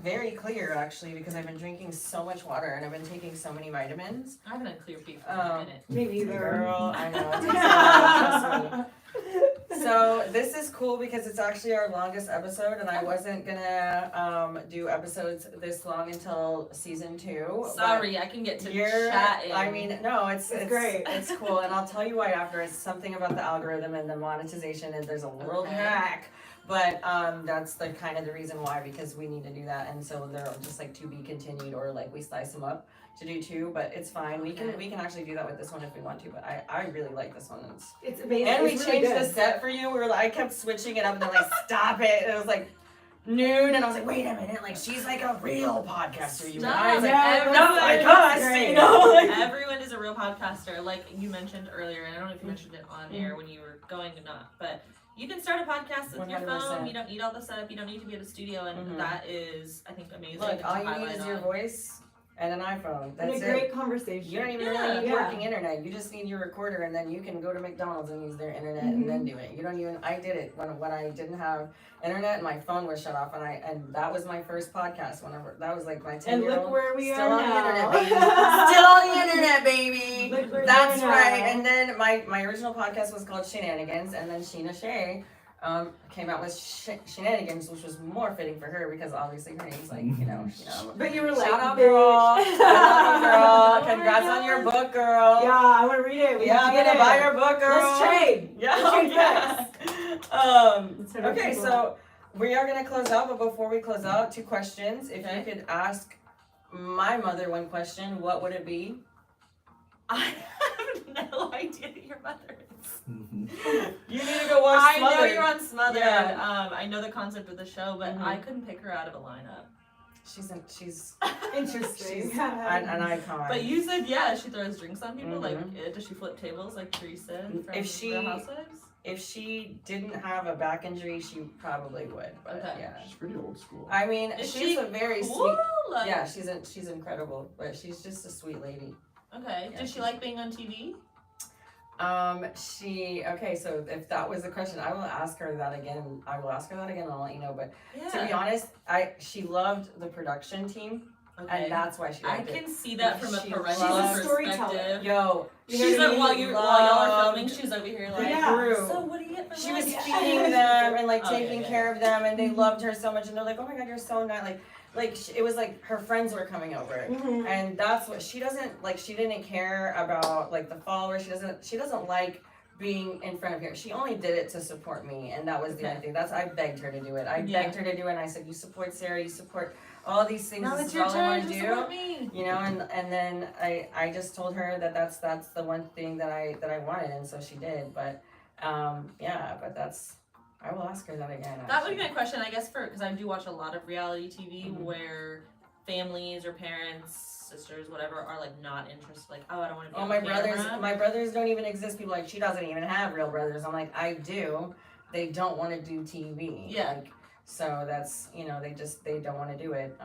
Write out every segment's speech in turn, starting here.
very clear actually because I've been drinking so much water and I've been taking so many vitamins. I haven't had clear pee for a minute. Me neither. Girl, I know. It takes a while, trust me. So this is cool because it's actually our longest episode, and I wasn't gonna do episodes this long until season 2. Sorry, I can get to chatting. I mean, no, it's great. It's cool, and I'll tell you why after. It's something about the algorithm and the monetization, and there's a little hack. But that's the kind of the reason why, because we need to do that, and so they're just like to be continued, or like we slice them up to do 2, but it's fine. We can actually do that with this one if we want to, but I really like this one. It's amazing. And we changed the set for you. We were like, I kept switching it up and they're like, stop it. And it was like noon, and I was like, wait a minute, like she's like a real podcaster, you guys. Like, not like us, you know. Like, everyone is a real podcaster, like you mentioned earlier, and I don't know if you mentioned it on air when you were going or not, but you can start a podcast with 100%. Your phone. You don't need all the setup. You don't need to be at a studio, and that is, I think, amazing. Look, all you need is your voice and an iPhone. That's and a great conversation. You don't even really need working internet. You just need your recorder, and then you can go to McDonald's and use their internet and then do it. You don't even. I did it when I didn't have internet and my phone was shut off, and that was my first podcast. Whenever that was like my 10-year-old. And look where we still are on now. the internet, baby. Still on the internet, baby. That's right. And then my original podcast was called Shenanigans, and then Sheena Shea came out with Shenanigans, which was more fitting for her because obviously her name's like, you know. But you were like, shout out, girl. Girl. Congrats on your book, girl. Yeah, I want to read it. I'm gonna buy your book, girl. Let's trade. Yeah. Okay, so we are gonna close out, but before we close out, 2 questions. If you could ask my mother one question, what would it be? I have no idea who your mother is. You need to go watch Smothered. I know you're on Smothered. Yeah. I know the concept of the show, but I couldn't pick her out of a lineup. She's interesting. She's an icon. But you said she throws drinks on people. Like, does she flip tables like Teresa from Real Housewives? If she didn't have a back injury, she probably would. But she's pretty old school. I mean, she's a very sweet. Like, she's incredible, but she's just a sweet lady. Okay. Does she like being on TV? So if that was the question, I will ask her that again. And I'll let you know. But to be honest, she loved the production team. Okay. And that's why she liked it. I can see that from a parental perspective. Yo, she's like, while y'all are filming, she's over here like, so what do you get from She was feeding them and like taking care of them, and they loved her so much, and they're like, oh my God, you're so nice. Like it was like her friends were coming over, and that's what she doesn't like. She didn't care about like the followers. She doesn't like being in front of here. She only did it to support me, and that was the only thing. I begged her to do it. I begged her to do it, and I said, you support Sarah, you support all these things. This is all I want to do. You know, and then I just told her that that's the one thing that I wanted, and so she did. But but that's. I will ask her that again. That would be my question, I guess, because I do watch a lot of reality TV where families or parents, sisters, whatever, are like not interested. Like, I don't want to be on camera. My brothers don't even exist. People are like, she doesn't even have real brothers. I'm like, I do. They don't want to do TV. Yeah. Like, so that's, they don't want to do it.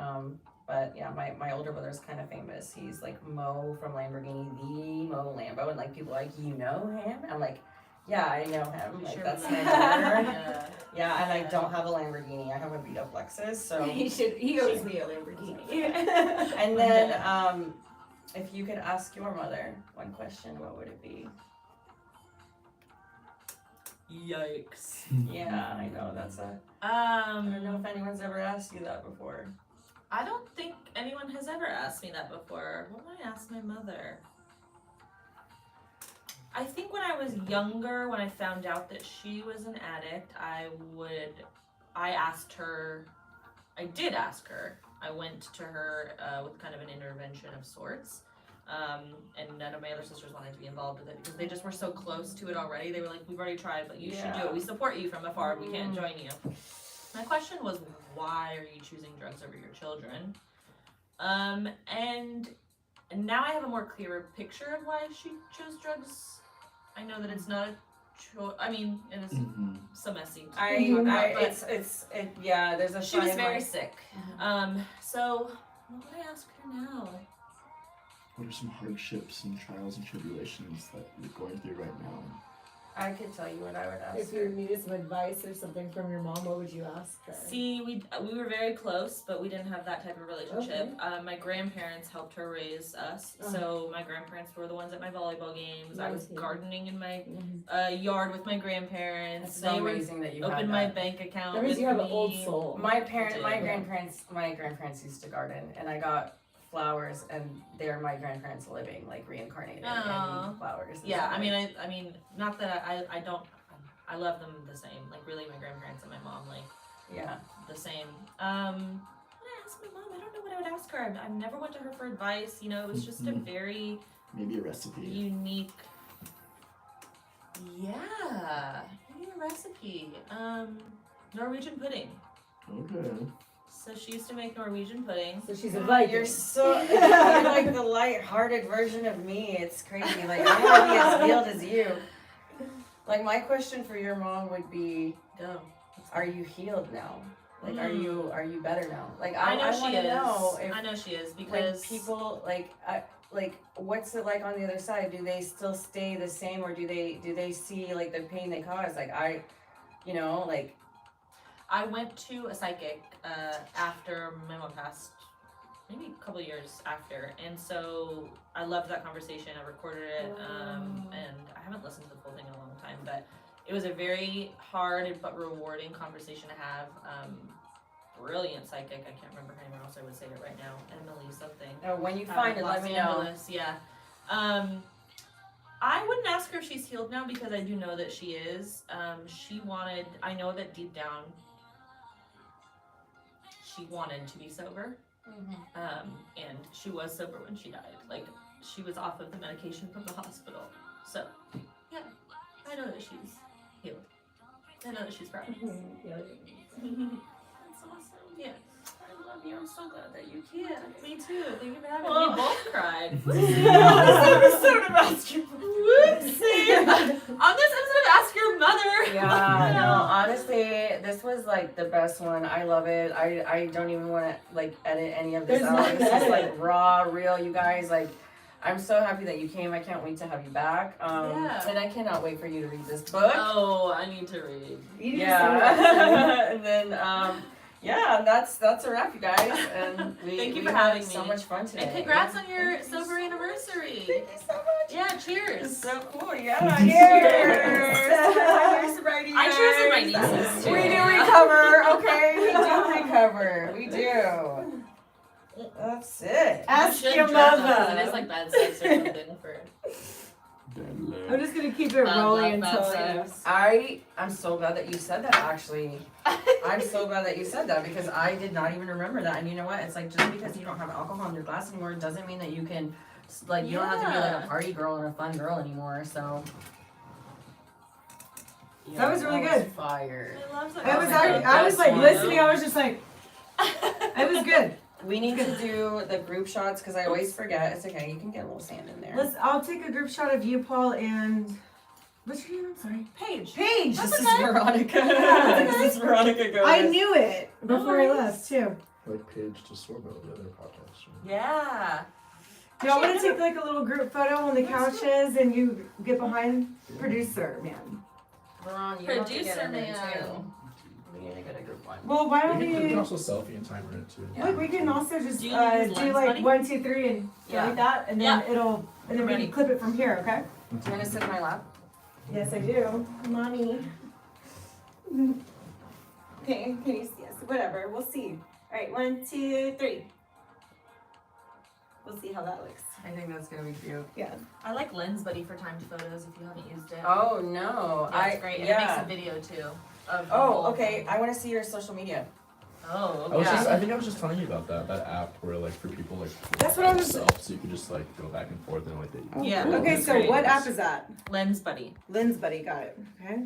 But yeah, my older brother's kind of famous. He's like Mo from Lamborghini, the Mo Lambo, and like people are like, you know him? I'm like, yeah, I know him. Like, that's my brother. Yeah, and I don't have a Lamborghini. I have a beat up Lexus. So he owes me a Lamborghini. And then, if you could ask your mother one question, what would it be? Yikes. Yeah, I know that's I don't know if anyone's ever asked you that before. I don't think anyone has ever asked me that before. What would I ask my mother? I think when I was younger, when I found out that she was an addict, I did ask her. I went to her with kind of an intervention of sorts. And none of my other sisters wanted to be involved with it because they just were so close to it already. They were like, we've already tried, but you should do it. We support you from afar. We can't join you. My question was, why are you choosing drugs over your children? And now I have a more clearer picture of why she chose drugs. I know that it's not a choice. I mean, it is so messy. There's a. She was very sick. So what would I ask her now? What are some hardships and trials and tribulations that you're going through right now? I could tell you what I would ask If her. you needed some advice or something from your mom, what would you ask her? See, we were very close, but we didn't have that type of relationship. My grandparents helped her raise us, so my grandparents were the ones at my volleyball games. I was Nice. gardening in my yard with my grandparents. It's so They would amazing that you open had my that. bank account. That means with you have me. an old soul. My Yeah. grandparents used to garden, and I got flowers, and they're my grandparents living, like reincarnated Aw. in flowers. and Yeah, stuff. I mean, not that I don't. I love them the same. Like really, my grandparents and my mom, like Yeah. the same. When I asked my mom, I don't know what I would ask her. I never went to her for advice. You know, it was just a very Maybe a recipe. unique. Yeah, maybe a recipe. Norwegian pudding. Okay. So she used to make Norwegian pudding. So she's a Viking. You're so you're like the light-hearted version of me. It's crazy. Like I want to be as healed as you. Like my question for your mom would be, Go. are you healed now? Like are you better now? Like I know she want to is. know if I know she is when because people like what's it like on the other side? Do they still stay the same, or do they see like the pain they cause? Like like I went to a psychic after my mom passed, maybe a couple of years after, and so I loved that conversation. I recorded it, and I haven't listened to the full thing in a long time, but it was a very hard but rewarding conversation to have. Brilliant psychic. I can't remember her name, or else I would say it right now. Emily something. when you find it, Los let me know. Angeles, yeah. I wouldn't ask her if she's healed now because I do know that she is. I know that deep down she wanted to be sober. And she was sober when she died. Like, she was off of the medication from the hospital. So, yeah, I know that she's healed. I know that she's proud. That's awesome. Yeah. I love you. I'm so glad that you can. Me too. Thank you for having me. We both cried. This episode of Ask Your Whoopsie. On this episode of Ask Your Mother. Yeah, no, honestly, this was like the best one. I love it. I don't even want to like edit any of this There's out. nothing This to is edit. like raw, real, you guys. Like, I'm so happy that you came. I can't wait to have you back. Yeah. And I cannot wait for you to read this book. Oh, I need to read. You Yeah. And then, yeah, that's a wrap, you guys. And Thank you we for had having so me. much fun today. And congrats on your sober anniversary. Thank you so much. Yeah, cheers. It's so cool. Yeah. Cheers. Cheers. Sobriety, I cheers with my guys. nieces too. We do recover, okay? We do recover. We do. That's it. Ask You should your dress up, mother. 'cause It is like bad sex or something for. I'm just gonna keep it rolling love until that it sex. I'm so glad that you said that, actually. I'm so glad that you said that because I did not even remember that. And you know what? It's like just because you don't have alcohol in your glass anymore doesn't mean that you can, like, you don't have to be like Yeah. a party girl or a fun girl anymore. So. That was really good. Fire. I love that. I was Okay. I was like That's listening. one. I was just like, it was good. We need to do the group shots because I always forget. It's okay. You can get a little sand in there. I'll take a group shot of you, Paul, and what's your name? I'm sorry. Paige. Paige. This That's is okay. Veronica. That's This is Veronica Gomez. I knew it before I Nice. left too. Like Paige to Sorbo, the other podcast. Yeah. Do y'all want to Actually, take like a little group photo on the couches and you get behind producer man? Veron, you have to get Producer in there man. too. We need to get a group one. Well, why don't We can we? also selfie and timer it too. Yeah. Look, we can also just Do do you use like Lens Buddy? 1, 2, 3 and go Yeah. like that, and then it'll and then we Ready. can clip it from here. Okay? Do you want to sit in my lap? Yes, I do, mommy. Okay, yes, whatever. We'll see. All right, 1, 2, 3. We'll see how that looks. I think that's gonna be cute. Yeah. I like Lens Buddy for timed photos if you haven't used it. Oh no! Yeah, it's great. And it makes a video too. Of the Oh, whole okay. thing. I want to see your social media. Oh, I was okay. I think I was just telling you about that app where like for people like That's what I was- themselves, so you can just like go back and forth and like they Yeah. Okay, That's so great. what app is that? Lens Buddy. Lens Buddy, got it. Okay.